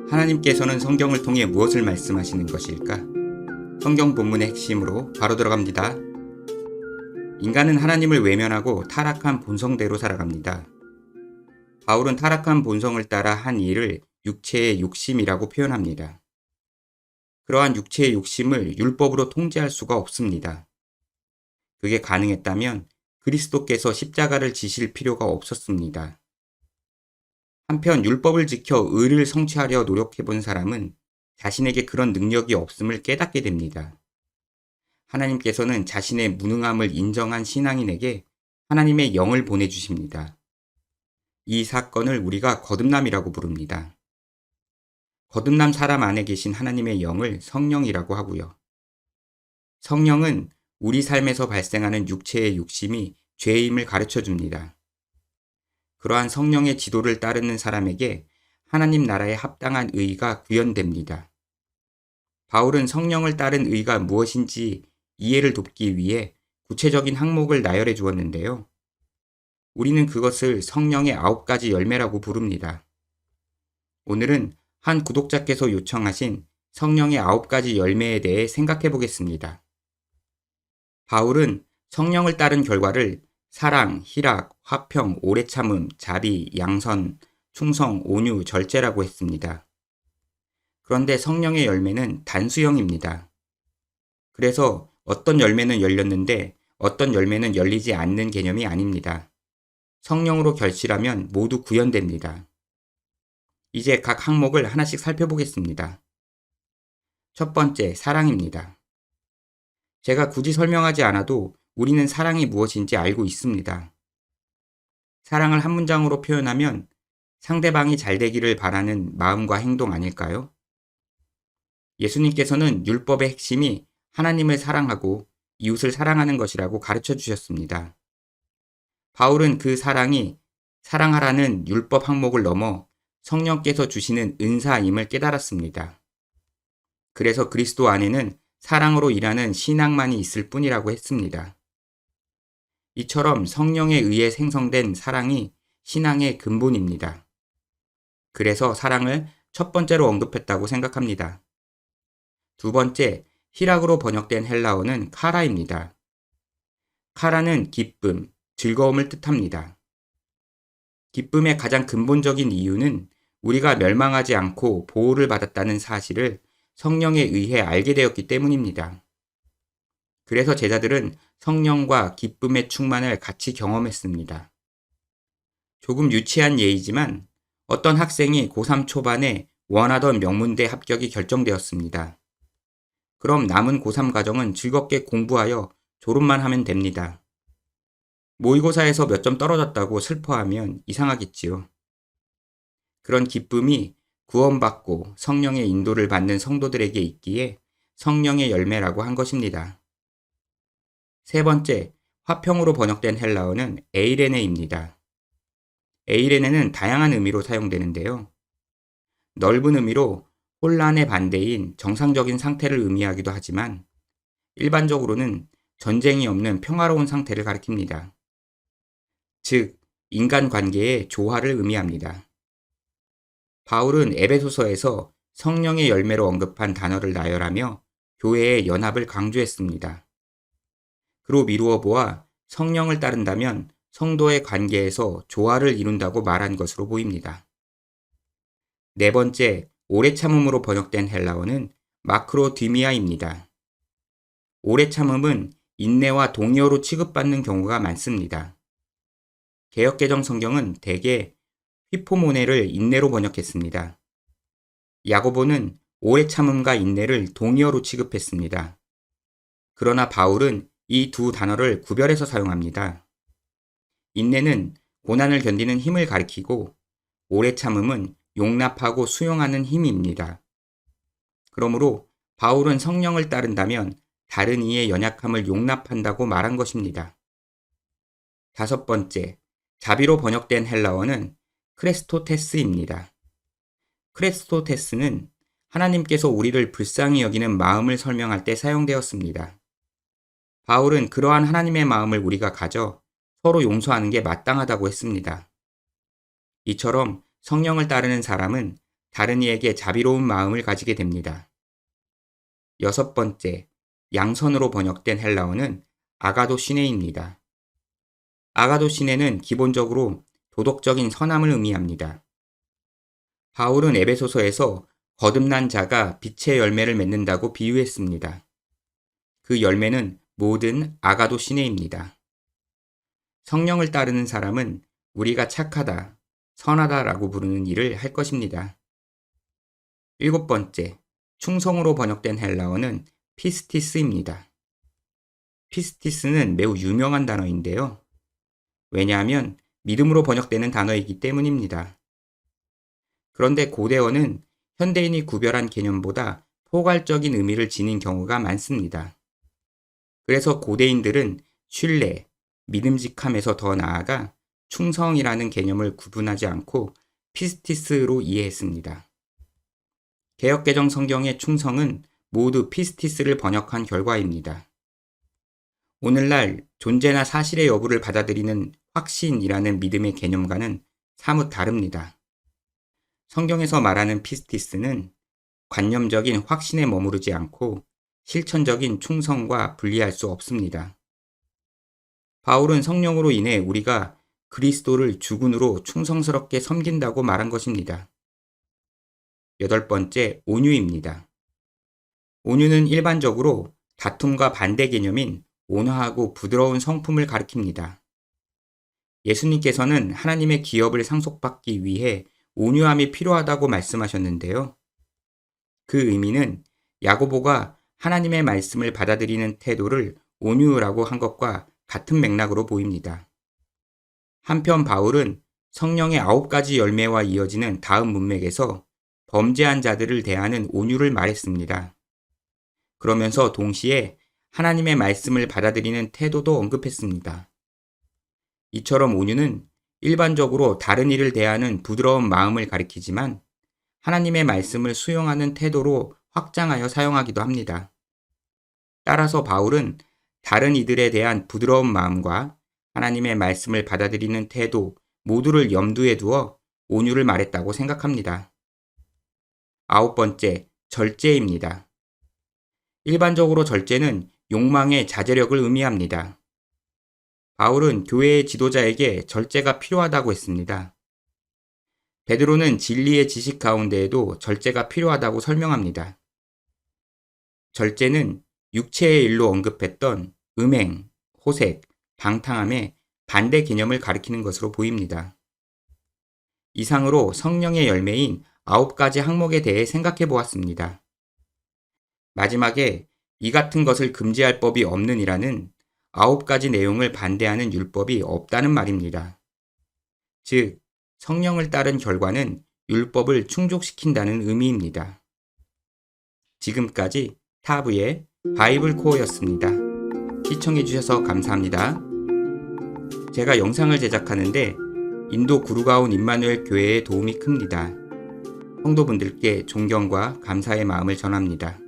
하나님께서는 성경을 통해 무엇을 말씀하시는 것일까? 성경 본문의 핵심으로 바로 들어갑니다. 인간은 하나님을 외면하고 타락한 본성대로 살아갑니다. 바울은 타락한 본성을 따라 한 일을 육체의 욕심이라고 표현합니다. 그러한 육체의 욕심을 율법으로 통제할 수가 없습니다. 그게 가능했다면 그리스도께서 십자가를 지실 필요가 없었습니다. 한편 율법을 지켜 의를 성취하려 노력해본 사람은 자신에게 그런 능력이 없음을 깨닫게 됩니다. 하나님께서는 자신의 무능함을 인정한 신앙인에게 하나님의 영을 보내주십니다. 이 사건을 우리가 거듭남이라고 부릅니다. 거듭남 사람 안에 계신 하나님의 영을 성령이라고 하고요. 성령은 우리 삶에서 발생하는 육체의 욕심이 죄임을 가르쳐 줍니다. 그러한 성령의 지도를 따르는 사람에게 하나님 나라에 합당한 의가 구현됩니다. 바울은 성령을 따른 의가 무엇인지 이해를 돕기 위해 구체적인 항목을 나열해 주었는데요. 우리는 그것을 성령의 9가지 열매라고 부릅니다. 오늘은 한 구독자께서 요청하신 성령의 9가지 열매에 대해 생각해 보겠습니다. 바울은 성령을 따른 결과를 사랑, 희락, 화평, 오래 참음, 자비, 양선, 충성, 온유, 절제라고 했습니다. 그런데 성령의 열매는 단수형입니다. 그래서 어떤 열매는 열렸는데 어떤 열매는 열리지 않는 개념이 아닙니다. 성령으로 결실하면 모두 구현됩니다. 이제 각 항목을 하나씩 살펴보겠습니다. 첫 번째, 사랑입니다. 제가 굳이 설명하지 않아도 우리는 사랑이 무엇인지 알고 있습니다. 사랑을 한 문장으로 표현하면 상대방이 잘 되기를 바라는 마음과 행동 아닐까요? 예수님께서는 율법의 핵심이 하나님을 사랑하고 이웃을 사랑하는 것이라고 가르쳐 주셨습니다. 바울은 그 사랑이 사랑하라는 율법 항목을 넘어 성령께서 주시는 은사임을 깨달았습니다. 그래서 그리스도 안에는 사랑으로 일하는 신앙만이 있을 뿐이라고 했습니다. 이처럼 성령에 의해 생성된 사랑이 신앙의 근본입니다. 그래서 사랑을 첫 번째로 언급했다고 생각합니다. 두 번째, 희락으로 번역된 헬라어는 카라입니다. 카라는 기쁨, 즐거움을 뜻합니다. 기쁨의 가장 근본적인 이유는 우리가 멸망하지 않고 보호를 받았다는 사실을 성령에 의해 알게 되었기 때문입니다. 그래서 제자들은 성령과 기쁨의 충만을 같이 경험했습니다. 조금 유치한 예이지만 어떤 학생이 고3 초반에 원하던 명문대 합격이 결정되었습니다. 그럼 남은 고3 과정은 즐겁게 공부하여 졸업만 하면 됩니다. 모의고사에서 몇 점 떨어졌다고 슬퍼하면 이상하겠지요. 그런 기쁨이 구원받고 성령의 인도를 받는 성도들에게 있기에 성령의 열매라고 한 것입니다. 세 번째, 화평으로 번역된 헬라어는 에이레네입니다. 에이레네는 다양한 의미로 사용되는데요. 넓은 의미로 혼란의 반대인 정상적인 상태를 의미하기도 하지만 일반적으로는 전쟁이 없는 평화로운 상태를 가리킵니다. 즉, 인간관계의 조화를 의미합니다. 바울은 에베소서에서 성령의 열매로 언급한 단어를 나열하며 교회의 연합을 강조했습니다. 그로 미루어 보아 성령을 따른다면 성도의 관계에서 조화를 이룬다고 말한 것으로 보입니다. 네 번째, 오래 참음으로 번역된 헬라어는 마크로디미아입니다. 오래 참음은 인내와 동의어로 취급받는 경우가 많습니다. 개역개정 성경은 대개 휘포모네를 인내로 번역했습니다. 야고보는 오래 참음과 인내를 동의어로 취급했습니다. 그러나 바울은 이 두 단어를 구별해서 사용합니다. 인내는 고난을 견디는 힘을 가리키고 오래 참음은 용납하고 수용하는 힘입니다. 그러므로 바울은 성령을 따른다면 다른 이의 연약함을 용납한다고 말한 것입니다. 다섯 번째, 자비로 번역된 헬라어는 크레스토테스입니다. 크레스토테스는 하나님께서 우리를 불쌍히 여기는 마음을 설명할 때 사용되었습니다. 바울은 그러한 하나님의 마음을 우리가 가져 서로 용서하는 게 마땅하다고 했습니다. 이처럼 성령을 따르는 사람은 다른 이에게 자비로운 마음을 가지게 됩니다. 여섯 번째, 양선으로 번역된 헬라어는 아가도시네입니다. 아가도시네는 기본적으로 도덕적인 선함을 의미합니다. 바울은 에베소서에서 거듭난 자가 빛의 열매를 맺는다고 비유했습니다. 그 열매는 모든 아가도시네입니다. 성령을 따르는 사람은 우리가 착하다, 선하다라고 부르는 일을 할 것입니다. 일곱 번째, 충성으로 번역된 헬라어는 피스티스입니다. 피스티스는 매우 유명한 단어인데요. 왜냐하면 믿음으로 번역되는 단어이기 때문입니다. 그런데 고대어는 현대인이 구별한 개념보다 포괄적인 의미를 지닌 경우가 많습니다. 그래서 고대인들은 신뢰, 믿음직함에서 더 나아가 충성이라는 개념을 구분하지 않고 피스티스로 이해했습니다. 개역개정 성경의 충성은 모두 피스티스를 번역한 결과입니다. 오늘날 존재나 사실의 여부를 받아들이는 확신이라는 믿음의 개념과는 사뭇 다릅니다. 성경에서 말하는 피스티스는 관념적인 확신에 머무르지 않고 실천적인 충성과 분리할 수 없습니다. 바울은 성령으로 인해 우리가 그리스도를 주군으로 충성스럽게 섬긴다고 말한 것입니다. 여덟 번째, 온유입니다. 온유는 일반적으로 다툼과 반대 개념인 온화하고 부드러운 성품을 가리킵니다. 예수님께서는 하나님의 기업을 상속받기 위해 온유함이 필요하다고 말씀하셨는데요. 그 의미는 야고보가 하나님의 말씀을 받아들이는 태도를 온유라고 한 것과 같은 맥락으로 보입니다. 한편 바울은 성령의 9가지 열매와 이어지는 다음 문맥에서 범죄한 자들을 대하는 온유를 말했습니다. 그러면서 동시에 하나님의 말씀을 받아들이는 태도도 언급했습니다. 이처럼 온유는 일반적으로 다른 이를 대하는 부드러운 마음을 가리키지만 하나님의 말씀을 수용하는 태도로 확장하여 사용하기도 합니다. 따라서 바울은 다른 이들에 대한 부드러운 마음과 하나님의 말씀을 받아들이는 태도 모두를 염두에 두어 온유를 말했다고 생각합니다. 아홉 번째, 절제입니다. 일반적으로 절제는 욕망의 자제력을 의미합니다. 바울은 교회의 지도자에게 절제가 필요하다고 했습니다. 베드로는 진리의 지식 가운데에도 절제가 필요하다고 설명합니다. 절제는 육체의 일로 언급했던 음행, 호색, 방탕함의 반대 개념을 가리키는 것으로 보입니다. 이상으로 성령의 열매인 9가지 항목에 대해 생각해 보았습니다. 마지막에 이 같은 것을 금지할 법이 없는 이라는 9가지 내용을 반대하는 율법이 없다는 말입니다. 즉, 성령을 따른 결과는 율법을 충족시킨다는 의미입니다. 지금까지 타브의 바이블 코어였습니다. 시청해주셔서 감사합니다. 제가 영상을 제작하는데 인도 구루가온 임마누엘 교회의 도움이 큽니다. 성도분들께 존경과 감사의 마음을 전합니다.